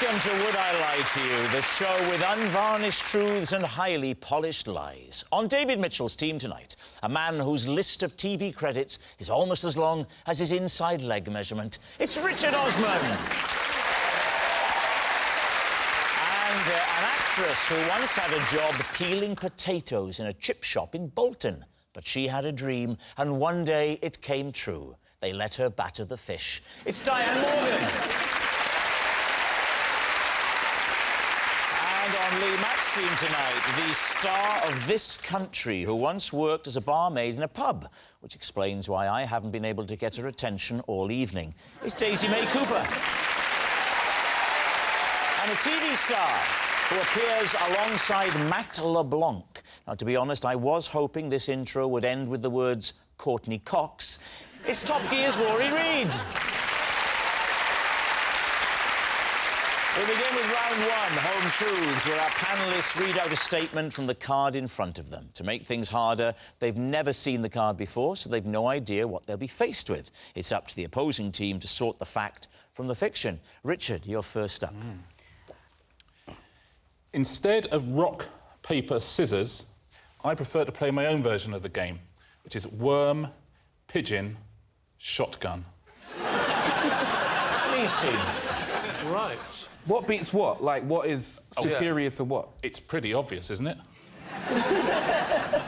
Welcome to Would I Lie to You, the show with unvarnished truths and highly polished lies. On David Mitchell's team tonight, a man whose list of TV credits is almost as long as his inside leg measurement. It's Richard Osman. And an actress who once had a job peeling potatoes in a chip shop in Bolton. But she had a dream, and one day it came true. They let her batter the fish. It's Diane Morgan. And on Lee Mack's team tonight, the star of This Country, who once worked as a barmaid in a pub, which explains why I haven't been able to get her attention all evening. It's Daisy May Cooper. And a TV star who appears alongside Matt LeBlanc. Now, to be honest, I was hoping this intro would end with the words Courtney Cox. It's Top Gear's Rory Reid. We begin with round one, Home Truths, where our panellists read out a statement from the card in front of them. To make things harder, they've never seen the card before, so they've no idea what they'll be faced with. It's up to the opposing team to sort the fact from the fiction. Richard, you're first up. Instead of rock, paper, scissors, I prefer to play my own version of the game, which is worm, pigeon, shotgun. Lee's team. Right. What beats what? Like, what is superior to what? It's pretty obvious, isn't it?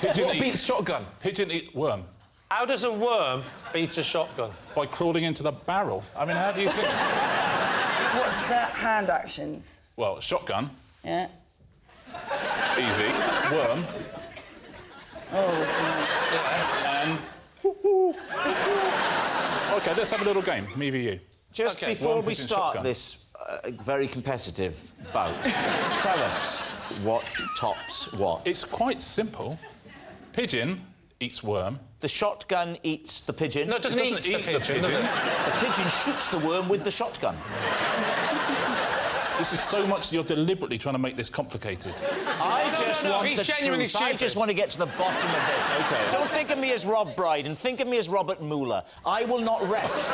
What beats shotgun? Pigeon eat worm. How does a worm beat a shotgun? By crawling into the barrel. I mean, how do you think? What's the hand actions? Well, shotgun. Yeah. Easy. Worm. Oh, And... OK, let's have a little game, me v you. Just Okay. before One we pigeon start shotgun. this very competitive bout, tell us what tops what. It's quite simple. Pigeon eats worm. The shotgun eats the pigeon. No, it doesn't eat the pigeon, does it? The pigeon shoots the worm with the shotgun. This is so much you're deliberately trying to make this complicated. I just want he's the genuinely truth. I stupid. just want to get to the bottom of this. OK. Don't think of me as Rob Brydon. Think of me as Robert Mueller. I will not rest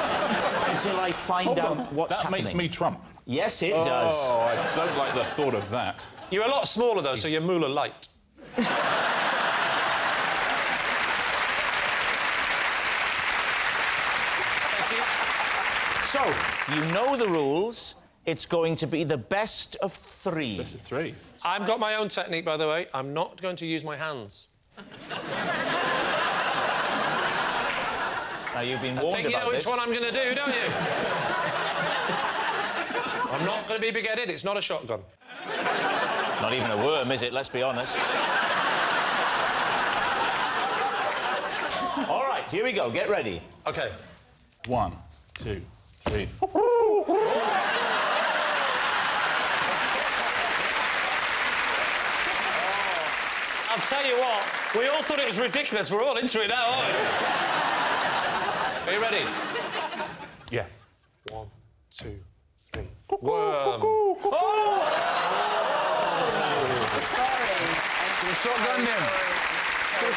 until I find out what's That happening. makes me Trump. Yes, it does. Oh, I don't like the thought of that. You're a lot smaller, though, so you're Mueller light. So, you know the rules. It's going to be the best of three. Best of three. I've got my own technique, by the way. I'm not going to use my hands. Now, you've been I warned think you about know this. which one I'm going to do, don't you? I'm not going to be big-headed. It's not a shotgun. It's not even a worm, is it? Let's be honest. All right, here we go. Get ready. OK. 1, 2, 3. I'll tell you what, we all thought it was ridiculous. We're all into it now, aren't we? Are you ready? Yeah. 1, 2, 3. Worm. sorry. Shotgun him.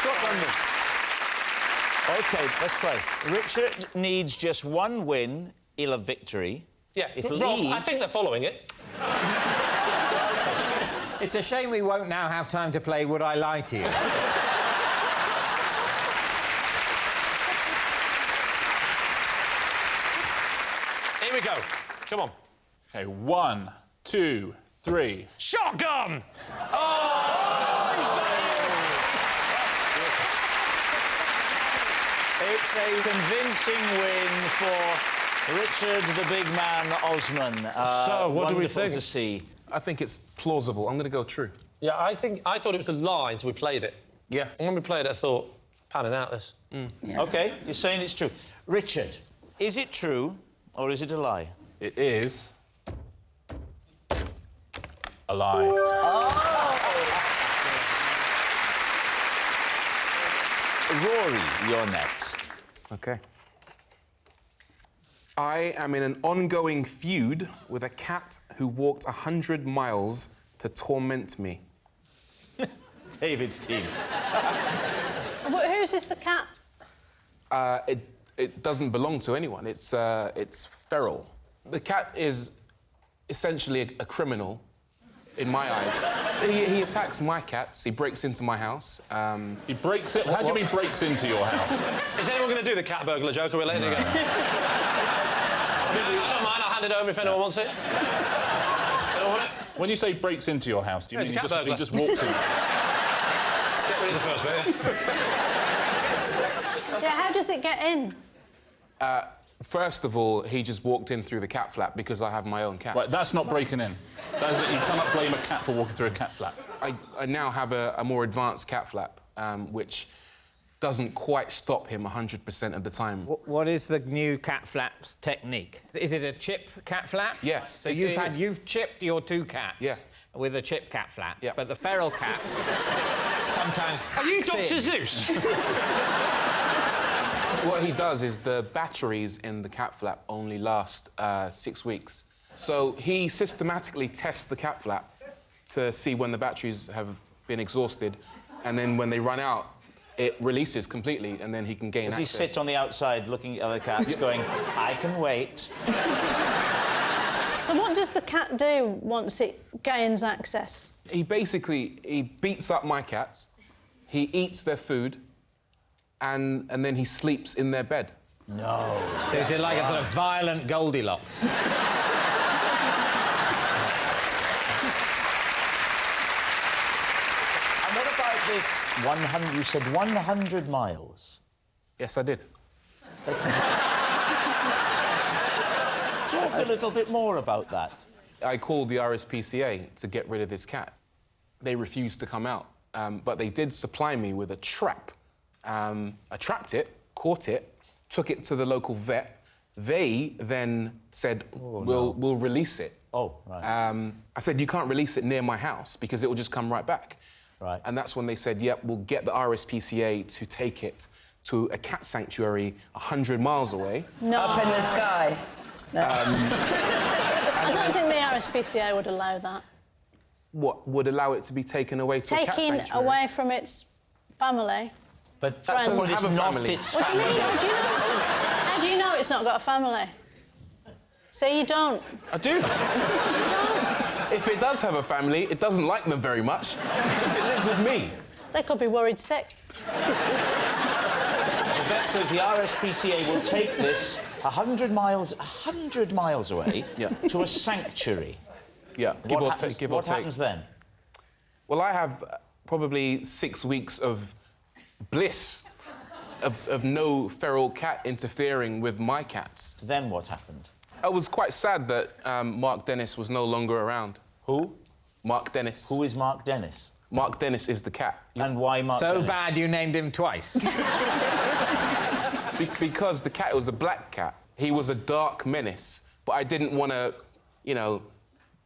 Shotgun him. OK, let's play. Richard needs just one win. He'll have victory. Yeah, If Rob, Lee... I think they're following it. It's a shame we won't now have time to play Would I Lie to You? Here we go. Come on. OK, 1, 2, 3. Shotgun! It's a convincing win for Richard the Big Man Osman. So, what do we wonderful think? to see. I think it's plausible. I'm going to go true. Yeah, I thought it was a lie until we played it. Yeah. And when we played it, I thought, panning out this. Yeah. OK, you're saying it's true. Richard, is it true or is it a lie? It is... a lie. Rory, you're next. OK. I am in an ongoing feud with a cat who walked 100 miles to torment me. David's team. Whose is the cat? It doesn't belong to anyone. It's feral. The cat is essentially a criminal, in my eyes. He attacks my cats. He breaks into my house. He breaks it? How do you mean breaks into your house? Is anyone going to do the cat burglar joke, or we're letting it go? I don't mind, I'll hand it over if anyone wants it. Anyone want it? When you say breaks into your house, do you Yeah, mean it's a cat he just burglar. walks in? Get rid of the first bit, yeah? Yeah, how does it get in? First of all, he just walked in through the cat flap because I have my own cat. Right, that's not breaking in. That is, you cannot blame a cat for walking through a cat flap. I now have a more advanced cat flap, which doesn't quite stop him 100% of the time. What is the new cat flaps technique? Is it a chip cat flap? Yes, So it is. you've chipped your 2 cats Yeah. with a chip cat flap. Yeah. But the feral cat sometimes Are you hacks Dr. in. Zeus? What he does is the batteries in the cat flap only last 6 weeks. So he systematically tests the cat flap to see when the batteries have been exhausted, and then when they run out, it releases completely, and then he can gain Does he access. sit on the outside looking at other cats going, I can wait? So what does the cat do once it gains access? He beats up my cats, he eats their food, and then he sleeps in their bed. No. So is it like a sort of violent Goldilocks? And what about this 100... You said 100 miles. Yes, I did. Talk a little bit more about that. I called the RSPCA to get rid of this cat. They refused to come out, but they did supply me with a trap. I trapped it, caught it, took it to the local vet. They then said, we'll release it. Oh, right. I said, you can't release it near my house because it will just come right back. Right. And that's when they said, yep, we'll get the RSPCA to take it to a cat sanctuary 100 miles away. No. Up in the sky. No. I don't think the RSPCA would allow that. What would allow it to be taken away to a cat Taking sanctuary? away from its family. But Friends. that's Doesn't have a not family. its What do you family. mean? How do you know it's not got a family? See, you don't. I do. If it does have a family, it doesn't like them very much because it lives with me. They could be worried sick. The vet says the RSPCA will take this 100 miles away Yeah. to a sanctuary. Yeah, give or take. What happens then? Well, I have probably 6 weeks of bliss of no feral cat interfering with my cats. So then what happened? I was quite sad that Mark Dennis was no longer around. Who? Mark Dennis. Who is Mark Dennis? Mark Dennis is the cat. And why Mark So Dennis? bad you named him twice. Because the cat was a black cat. He was a dark menace, but I didn't want to,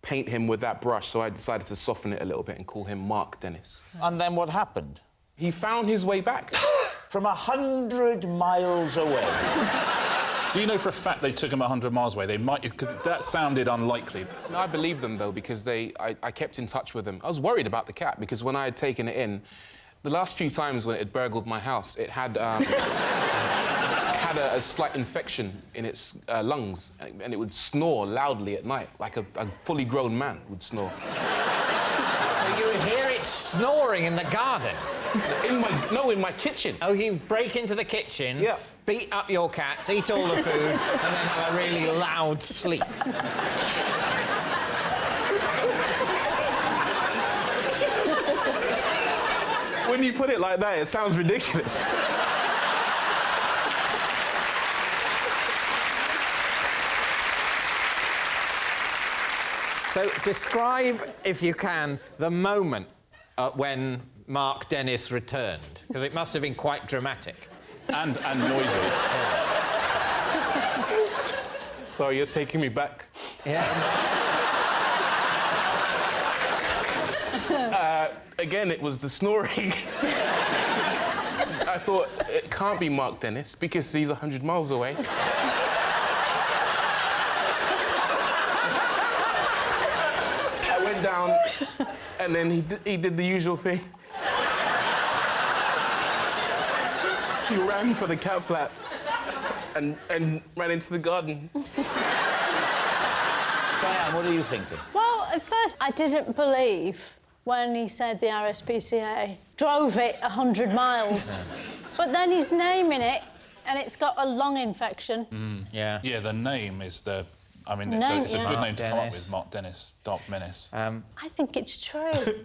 paint him with that brush, so I decided to soften it a little bit and call him Mark Dennis. And then what happened? He found his way back. From 100 miles away. Do you know for a fact they took him 100 miles away? They might, because that sounded unlikely. No, I believe them, though, because I kept in touch with them. I was worried about the cat, because when I had taken it in, the last few times when it had burgled my house, it had a slight infection in its lungs, and it would snore loudly at night, like a fully grown man would snore. So you would hear it snoring in the garden. In my kitchen. Oh, you break into the kitchen, Yeah. beat up your cats, eat all the food, and then have a really loud sleep. When you put it like that, it sounds ridiculous. So describe, if you can, the moment when Mark Dennis returned, because it must have been quite dramatic. And noisy. Sorry, you're taking me back. Yeah. Again, it was the snoring. I thought, it can't be Mark Dennis, because he's 100 miles away. I went down, and then he did the usual thing. He ran for the cat flap and ran into the garden. Diane, what are you thinking? Well, at first I didn't believe when he said the RSPCA drove it 100 miles. But then he's naming it, and it's got a lung infection. Yeah. Yeah, the name is the... I mean, it's a good name to come up with, Mark Dennis, Doc Menace. I think it's true.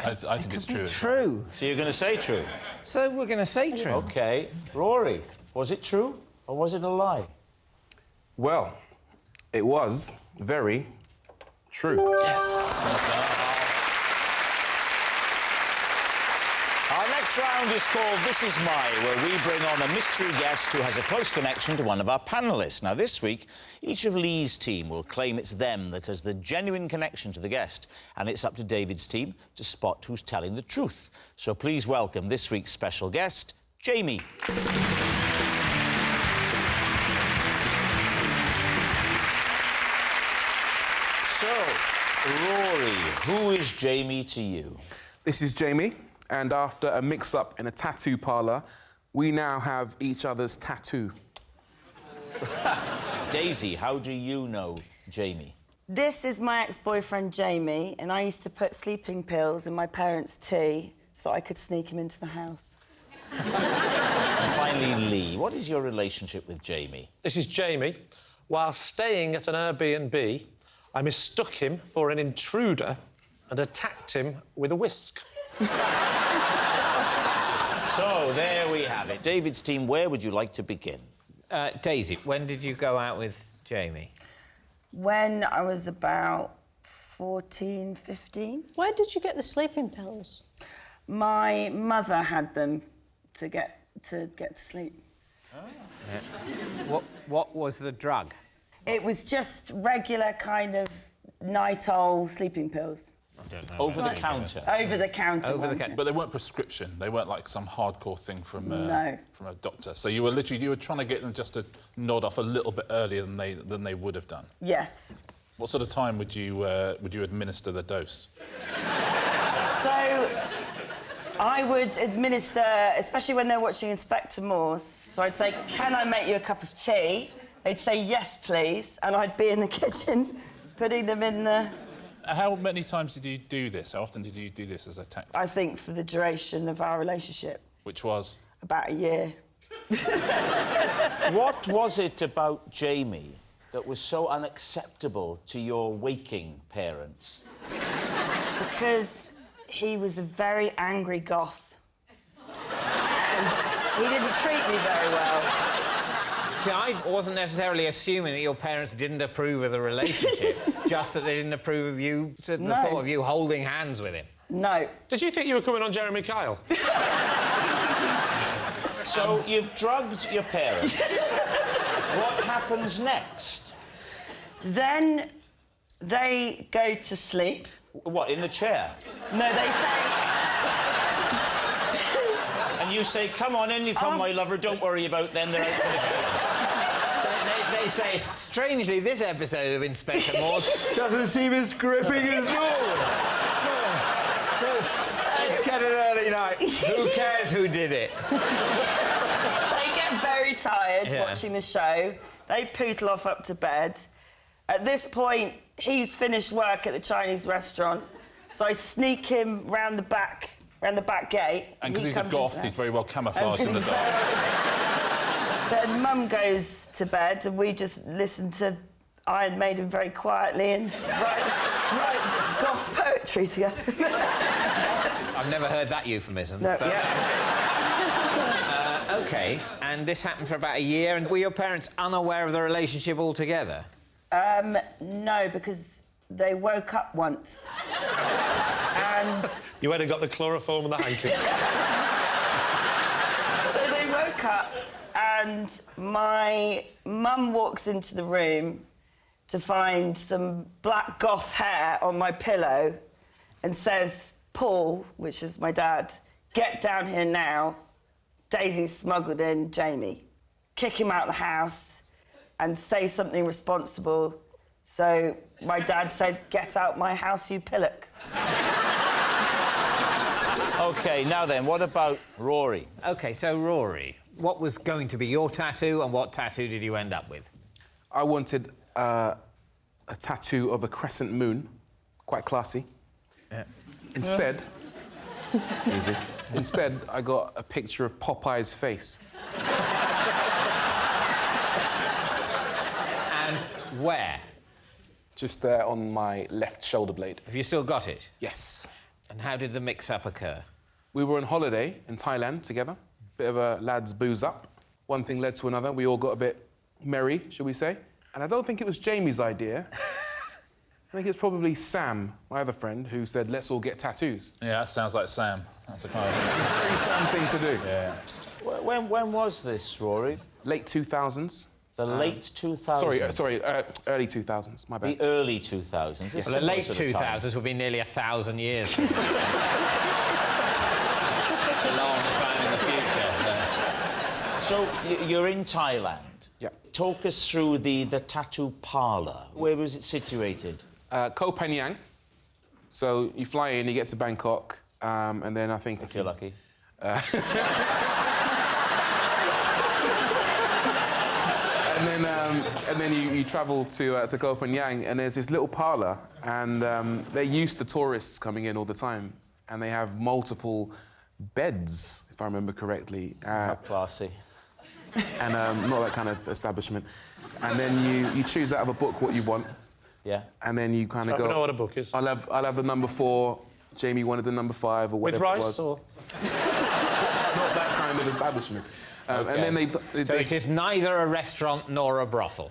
I think it's true. True. So you're going to say true? So we're going to say true. OK. Rory, was it true or was it a lie? Well, it was very true. Yes. Our next round is called This Is My, where we bring on a mystery guest who has a close connection to one of our panellists. Now, this week, each of Lee's team will claim it's them that has the genuine connection to the guest, and it's up to David's team to spot who's telling the truth. So please welcome this week's special guest, Jamie. So, Rory, who is Jamie to you? This is Jamie, and after a mix-up in a tattoo parlour, we now have each other's tattoo. Daisy, how do you know Jamie? This is my ex-boyfriend, Jamie, and I used to put sleeping pills in my parents' tea so I could sneak him into the house. And finally, Lee, what is your relationship with Jamie? This is Jamie. While staying at an Airbnb, I mistook him for an intruder and attacked him with a whisk. So, there we have it. David's team, where would you like to begin? Daisy, when did you go out with Jamie? When I was about 14, 15. Where did you get the sleeping pills? My mother had them to get to sleep. What was the drug? It was just regular kind of night-old sleeping pills. I don't know. Over the counter? Over the counter. Over the ones. counter. But they weren't prescription. They weren't like some hardcore thing from No. from a doctor. So you were trying to get them just to nod off a little bit earlier than they would have done. Yes. What sort of time would you administer the dose? So I would administer, especially when they're watching Inspector Morse. So I'd say, "Can I make you a cup of tea?" They'd say, "Yes, please," and I'd be in the kitchen putting them in the... How many times did you do this? How often did you do this as a tactic? I think for the duration of our relationship. Which was? About a year. What was it about Jamie that was so unacceptable to your waking parents? Because he was a very angry goth. And he didn't treat me very well. See, I wasn't necessarily assuming that your parents didn't approve of the relationship, just that they didn't approve of you, the thought of you holding hands with him. No. Did you think you were coming on Jeremy Kyle? So, you've drugged your parents. What happens next? Then they go to sleep. What, in the chair? No, they say... And you say, "Come on, in you come, my lover, don't worry about them, they're out for the count." They say, strangely, this episode of Inspector Morse doesn't seem as gripping as yours. Let's get an early night. Who cares who did it? They get very tired watching the show. They poodle off up to bed. At this point, he's finished work at the Chinese restaurant, so I sneak him round the back gate. And because he's a goth, he's very well camouflaged in the dark. Then Mum goes to bed, and we just listen to Iron Maiden very quietly and write goth poetry together. I've never heard that euphemism. No, but... OK, and this happened for about a year, and were your parents unaware of the relationship altogether? No, because they woke up once. And... You went and got the chloroform and the hanky. So they woke up, and my mum walks into the room to find some black goth hair on my pillow and says, "Paul," which is my dad, "get down here now. Daisy's smuggled in Jamie. Kick him out of the house and say something responsible." So my dad said, "Get out my house, you pillock." OK, now then, what about Rory? OK, so Rory, what was going to be your tattoo, and what tattoo did you end up with? I wanted a a tattoo of a crescent moon, quite classy. Yeah. Instead, easy. Instead, I got a picture of Popeye's face. And where? Just there on my left shoulder blade. Have you still got it? Yes. And how did the mix-up occur? We were on holiday in Thailand together. Bit of a lads booze up. One thing led to another. We all got a bit merry, shall we say. And I don't think it was Jamie's idea. I think it's probably Sam, my other friend, who said, let's all get tattoos. Yeah, that sounds like Sam. That's a kind of... It's a very Sam thing to do. Yeah. When was this, Rory? Late 2000s. The late 2000s? Sorry, early 2000s, my bad. The early 2000s. It's Well, the late similar sort of time. 2000s would be nearly 1,000 years. A long time in the future. So, you're in Thailand. Yeah. Talk us through the tattoo parlour. Where was it situated? Koh Phangan. So you fly in, you get to Bangkok, and then I think... If you're lucky. And then you travel to Koh Phangan, and there's this little parlour, and they're used to tourists coming in all the time, and they have multiple beds, if I remember correctly. How classy. And not that kind of establishment. And then you choose out of a book what you want. Yeah. And then you kind of So I go... know what a book is. I'll have the number 4, Jamie wanted the number 5, or With whatever it rice was. or...? Not that kind of establishment. Okay. And then So it is neither a restaurant nor a brothel.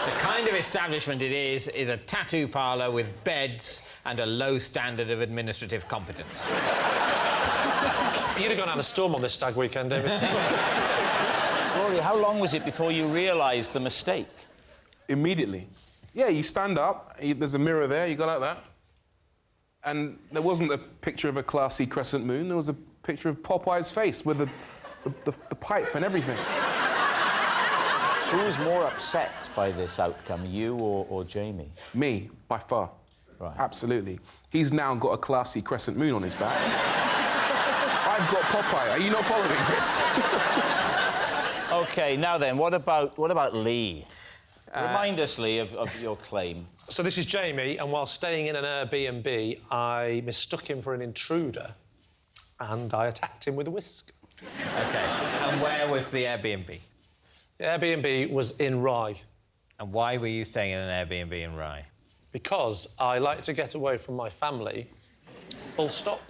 The kind of establishment it is a tattoo parlour with beds and a low standard of administrative competence. You'd have gone out a storm on this stag weekend, David. Rory, how long was it before you realised the mistake? Immediately. Yeah, you stand up, there's a mirror there, you go like that. And there wasn't a picture of a classy crescent moon, there was a picture of Popeye's face with the pipe and everything. Who was more upset by this outcome, you or Jamie? Me, by far. Right. Absolutely. He's now got a classy crescent moon on his back. I've got Popeye. Are you not following this? OK, now then, what about Lee? Remind us, Lee, of your claim. So this is Jamie, and while staying in an Airbnb, I mistook him for an intruder, and I attacked him with a whisk. OK. And where was the Airbnb? The Airbnb was in Rye. And why were you staying in an Airbnb in Rye? Because I like to get away from my family, full stop.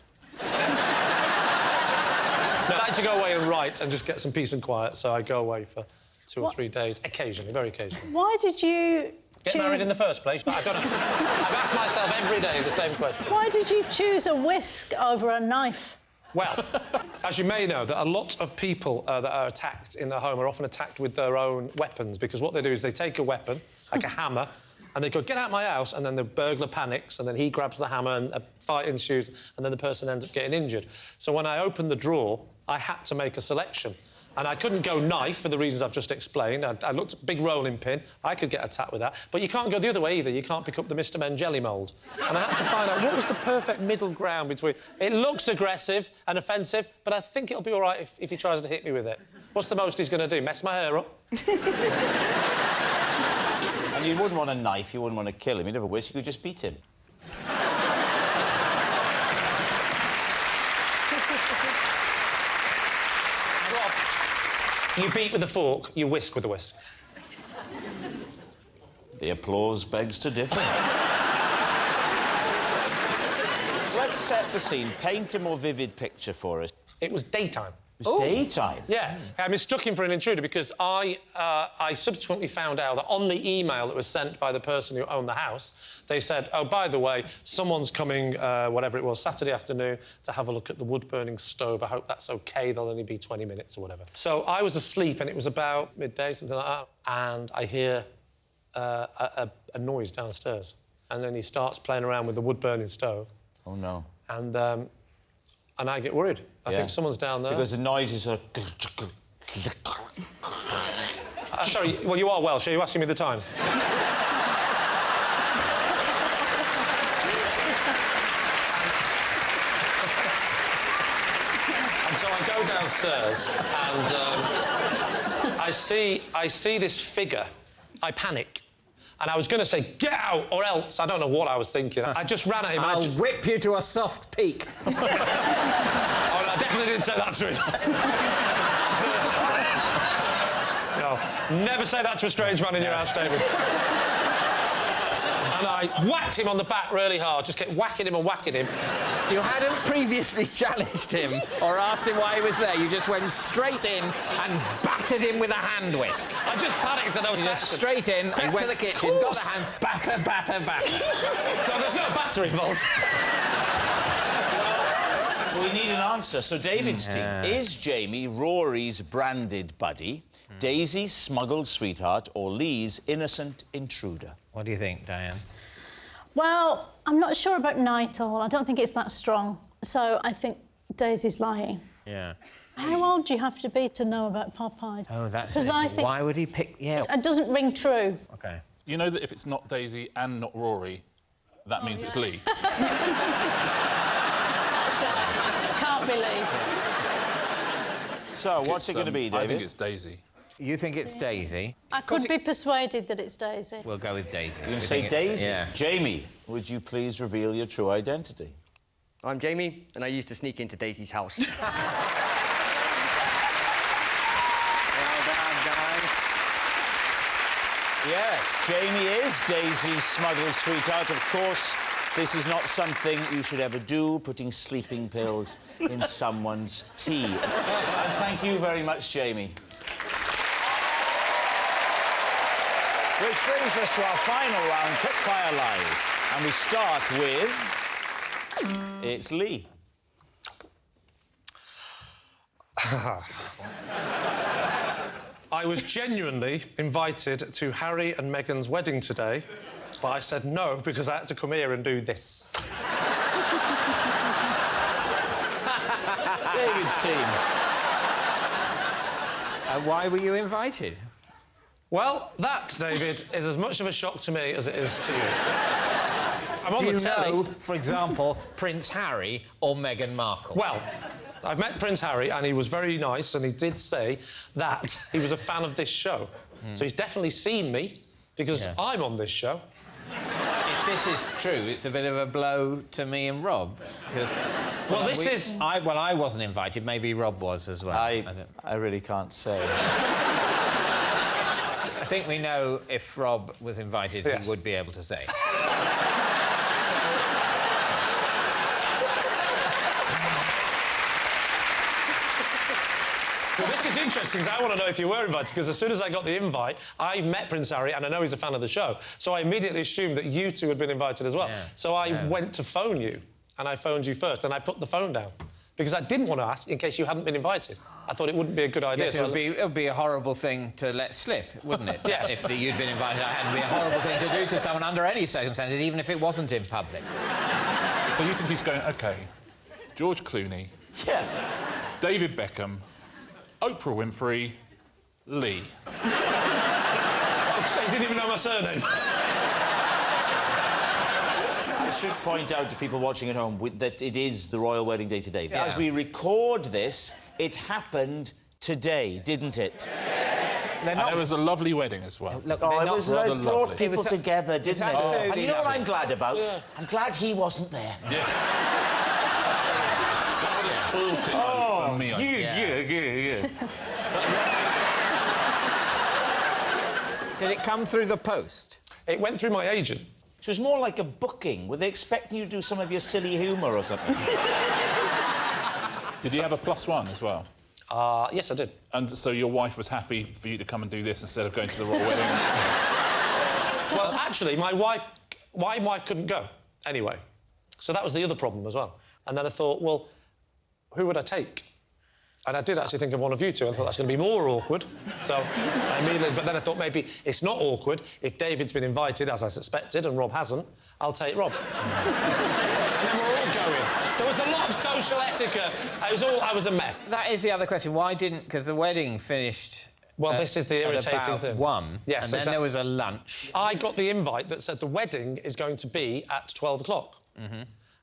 I like to go away and write and just get some peace and quiet, so I go away for 2 or 3 days, occasionally, very occasionally. Why did you Get married in the first place? I don't know. I've asked myself every day the same question. Why did you choose a whisk over a knife? Well, as you may know, that a lot of people that are attacked in their home are often attacked with their own weapons, because what they do is they take a weapon, like a hammer, and they go, get out my house, and then the burglar panics, and then he grabs the hammer, and a fight ensues, and then the person ends up getting injured. So when I opened the drawer, I had to make a selection. And I couldn't go knife for the reasons I've just explained. I looked at big rolling pin. I could get attacked with that. But you can't go the other way either. You can't pick up the Mr. Men jelly mould. And I had to find out what was the perfect middle ground between... It looks aggressive and offensive, but I think it'll be all right if he tries to hit me with it. What's the most he's going to do? Mess my hair up? And you wouldn't want a knife, you wouldn't want to kill him. You'd have a whisk, you could just beat him. You beat with a fork, you whisk with a whisk. The applause begs to differ. Let's set the scene. Paint a more vivid picture for us. It was daytime. It was daytime? Yeah. I mistook him for an intruder because I subsequently found out that on the email that was sent by the person who owned the house, they said, oh, by the way, someone's coming, whatever it was, Saturday afternoon, to have a look at the wood-burning stove. I hope that's OK. There'll only be 20 minutes or whatever. So I was asleep, and it was about midday, something like that, and I hear a noise downstairs. And then he starts playing around with the wood-burning stove. Oh, no. And I get worried. I think someone's down there. Because the noise is sort of... Sorry, well, you are Welsh. Are you asking me the time? And so I go downstairs and I see this figure. I panic. And I was going to say, get out, or else. I don't know what I was thinking. I just ran at him. I'll whip you to a soft peak. Oh, no, I definitely didn't say that to him. No, never say that to a strange man in your house, David. And I whacked him on the back really hard, just kept whacking him and whacking him. You hadn't previously challenged him or asked him why he was there. You just went straight in and battered him with a hand whisk. I just panicked and I was Just straight in, he went to the kitchen, got the hand, batter. No, there's no batter involved. We need an answer. So David's team, is Jamie Rory's branded buddy, Daisy's smuggled sweetheart, or Lee's innocent intruder? What do you think, Diane? Well, I'm not sure about night owl. I don't think it's that strong. So I think Daisy's lying. Yeah. How old do you have to be to know about Popeye? Oh, that's... Because I think... Why would he pick... Yeah. It doesn't ring true. OK. You know that if it's not Daisy and not Rory, that means it's Lee. So, it can't be Lee. So, what's it going to be, David? I think it's Daisy. You think it's Daisy? I could be persuaded that it's Daisy. We'll go with Daisy. You're going to say Daisy? Yeah. Jamie, would you please reveal your true identity? I'm Jamie, and I used to sneak into Daisy's house. Well done, guys. Yes, Jamie is Daisy's smuggled sweetheart. Of course, this is not something you should ever do, putting sleeping pills in someone's tea. And thank you very much, Jamie. Which brings us to our final round, Quickfire Lies. And we start with... It's Lee. I was genuinely invited to Harry and Meghan's wedding today, but I said no because I had to come here and do this. David's team. Why were you invited? Well, that, David, is as much of a shock to me as it is to you. I'm on Do the you telly. know, for example, Prince Harry or Meghan Markle? Well, I've met Prince Harry and he was very nice and he did say that he was a fan of this show. So he's definitely seen me because I'm on this show. If this is true, it's a bit of a blow to me and Rob. Because... Well, this is... I wasn't invited. Maybe Rob was as well. I really can't say. I think we know if Rob was invited, he would be able to say. Well, this is interesting, because I want to know if you were invited, because as soon as I got the invite, I met Prince Harry, and I know he's a fan of the show, so I immediately assumed that you two had been invited as well. Yeah. So I went to phone you, and I phoned you first, and I put the phone down, because I didn't want to ask in case you hadn't been invited. I thought it wouldn't be a good idea. Yes, it would be a horrible thing to let slip, wouldn't it? Yes. If you'd been invited, it would be a horrible thing to do to someone under any circumstances, even if it wasn't in public. So you think he's going, OK, George Clooney, David Beckham, Oprah Winfrey, Lee. Oh, so you didn't even know my surname? I should point out to people watching at home that it is the royal wedding day today. Yeah. As we record this, it happened today, didn't it? And it was a lovely wedding as well. Look, It brought people together, didn't it? absolutely And you know what lovely. I'm glad about? Yeah. I'm glad he wasn't there. Yes. That would have spoilt it for me, I think. Did it come through the post? It went through my agent. It was more like a booking. Were they expecting you to do some of your silly humour or something? Did you have a +1 as well? Yes, I did. And so your wife was happy for you to come and do this instead of going to the royal wedding? Well, actually, my wife couldn't go anyway. So that was the other problem as well. And then I thought, well, who would I take? And I did actually think of one of you two. I thought that's going to be more awkward. So I immediately... But then I thought maybe it's not awkward if David's been invited, as I suspected, and Rob hasn't. I'll take Rob. And then we're all going. There was a lot of social etiquette. I was a mess. That is the other question. Why didn't... Because the wedding finished... Well, this is the irritating at about thing. 1. Yes, and then there was a lunch. I got the invite that said the wedding is going to be at 12 o'clock.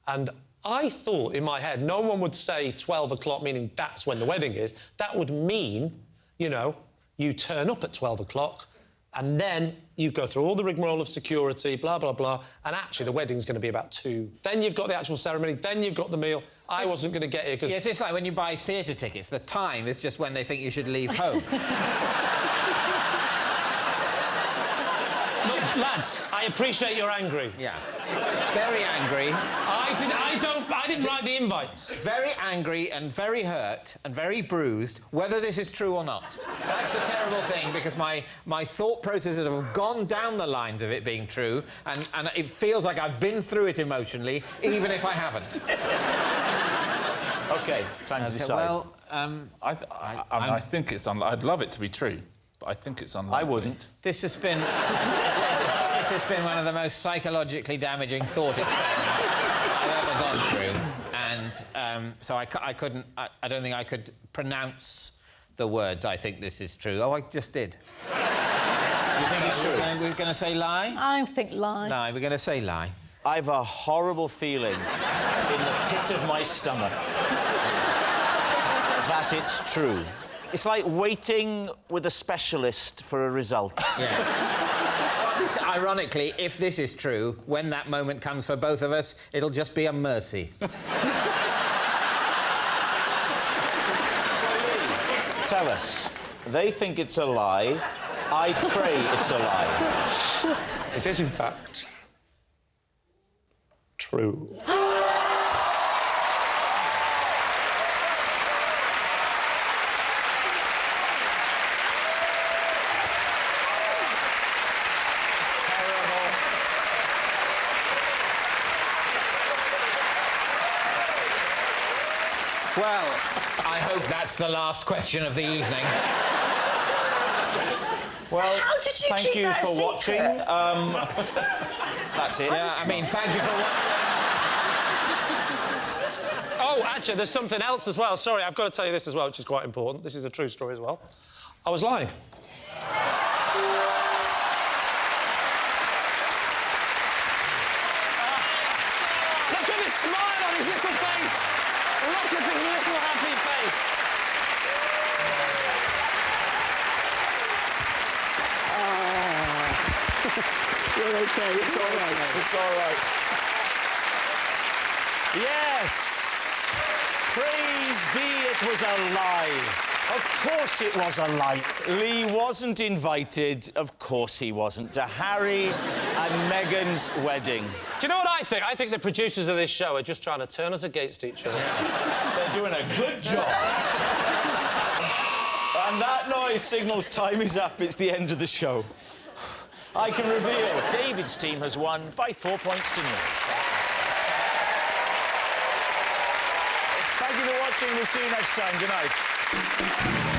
And I thought in my head, no one would say 12 o'clock, meaning that's when the wedding is. That would mean, you know, you turn up at 12 o'clock, And then you go through all the rigmarole of security, blah, blah, blah, and actually the wedding's going to be about 2. Then you've got the actual ceremony, then you've got the meal. I wasn't going to get here because... Yes, it's like when you buy theatre tickets. The time is just when they think you should leave home. Look, lads, I appreciate you're angry. Yeah. Very angry. I didn't write the invites. Very angry and very hurt and very bruised, whether this is true or not. That's the terrible thing, because my thought processes have gone down the lines of it being true, and it feels like I've been through it emotionally, even if I haven't. OK, time to decide. Well, I think it's unlikely. I'd love it to be true, but I think it's unlikely. I wouldn't. This has been... this has been one of the most psychologically damaging thought experiments I've ever gone through. And so I couldn't... I don't think I could pronounce the words, I think this is true. Oh, I just did. You think it's true? We're going to say lie? I think lie. No, we're going to say lie. I've a horrible feeling in the pit of my stomach that it's true. It's like waiting with a specialist for a result. Yeah. Ironically, if this is true, when that moment comes for both of us, it'll just be a mercy. Tell us. They think it's a lie. I pray it's a lie. It is, in fact, true. Well, I hope that's the last question of the evening. Well, how did you thank keep you that a for secret? watching. That's it. Yeah, I mean, thank you for watching. Oh, actually, there's something else as well. Sorry, I've got to tell you this as well, which is quite important. This is a true story as well. I was lying. Look at this smile on his little face. Look at his little happy face. You're OK. It's all right. It's all right. Yes. Praise be, it was a lie. Of course it was a lie. Lee wasn't invited, of course he wasn't, to Harry and Meghan's wedding. Do you know what I think? I think the producers of this show are just trying to turn us against each other. They're doing a good job. And that noise signals time is up. It's the end of the show. I can reveal David's team has won by 4 points to 0. Thank you for watching. We'll see you next time. Good night.